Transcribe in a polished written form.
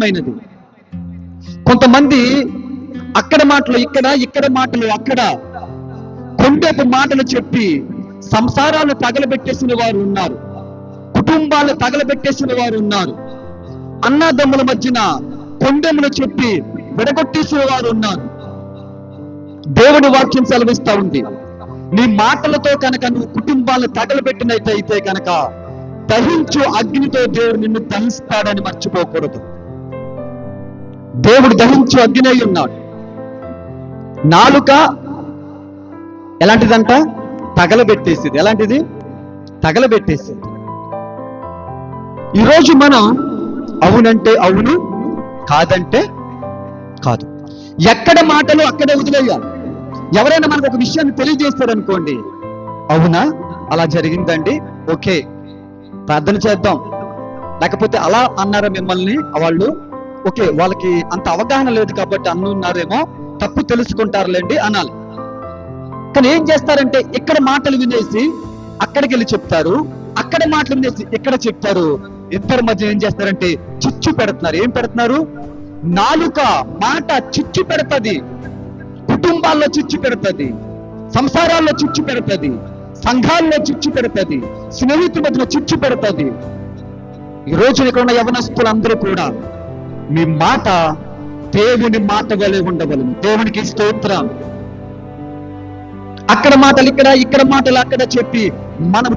మైనది. కొంతమంది అక్కడ మాటలు ఇక్కడ, ఇక్కడ మాటలు అక్కడ, కొండేపు మాటలు చెప్పి సంసారాలు తగలబెట్టేసిన వారు ఉన్నారు, కుటుంబాలు తగలబెట్టేసిన వారు ఉన్నారు, అన్నదమ్ముల మధ్యన కొండెములు చెప్పి విడగొట్టేసిన వారు ఉన్నారు. దేవుడి వాక్యం సెలవిస్తా ఉంది, నీ మాటలతో కనుక నువ్వు కుటుంబాలను తగలబెట్టినట్టయితే కనుక దహించు అగ్నితో దేవుడు నిన్ను దహిస్తాడని మర్చిపోకూడదు. దేవుడు దహించు అగ్ని అయి ఉన్నాడు. నాలుక ఎలాంటిదంట? తగలబెట్టేసేది. ఎలాంటిది? తగలబెట్టేసేది. ఈరోజు మనం అవునంటే అవును, కాదంటే కాదు. ఎక్కడ మాటలు అక్కడే వదిలేయాలి. ఎవరైనా మనకు ఒక విషయాన్ని తెలియజేస్తారనుకోండి, అవునా అలా జరిగిందండి, ఓకే ప్రార్థన చేద్దాం, లేకపోతే అలా అన్నారా మిమ్మల్ని వాళ్ళు, ఓకే వాళ్ళకి అంత అవగాహన లేదు కాబట్టి అన్నున్నారేమో, తప్పు తెలుసుకుంటారులేండి అనాలి. కానీ ఏం చేస్తారంటే ఇక్కడ మాటలు వినేసి అక్కడికి వెళ్ళి చెప్తారు, అక్కడ మాటలు వినేసి ఇక్కడ చెప్తారు. ఇద్దరి మధ్య ఏం చేస్తారంటే చిచ్చు పెడుతున్నారు. ఏం పెడుతున్నారు? నాలుక మాట చిచ్చు పెడుతుంది, కుటుంబాల్లో చిచ్చు పెడుతుంది, సంసారాల్లో చిచ్చు పెడుతుంది, సంఘాల్లో చిచ్చు పెడుతుంది, స్నేహితుల మధ్యలో చిచ్చు పెడుతుంది. ఈ రోజు ఇక్కడ ఉన్న యవనస్తులందరూ కూడా మీ మాట దేవుని మాట వలె ఉండవలను. దేవునికి స్తోత్రం. అక్కడ మాటలు ఇక్కడ, ఇక్కడ మాటలు అక్కడ చెప్పి మనం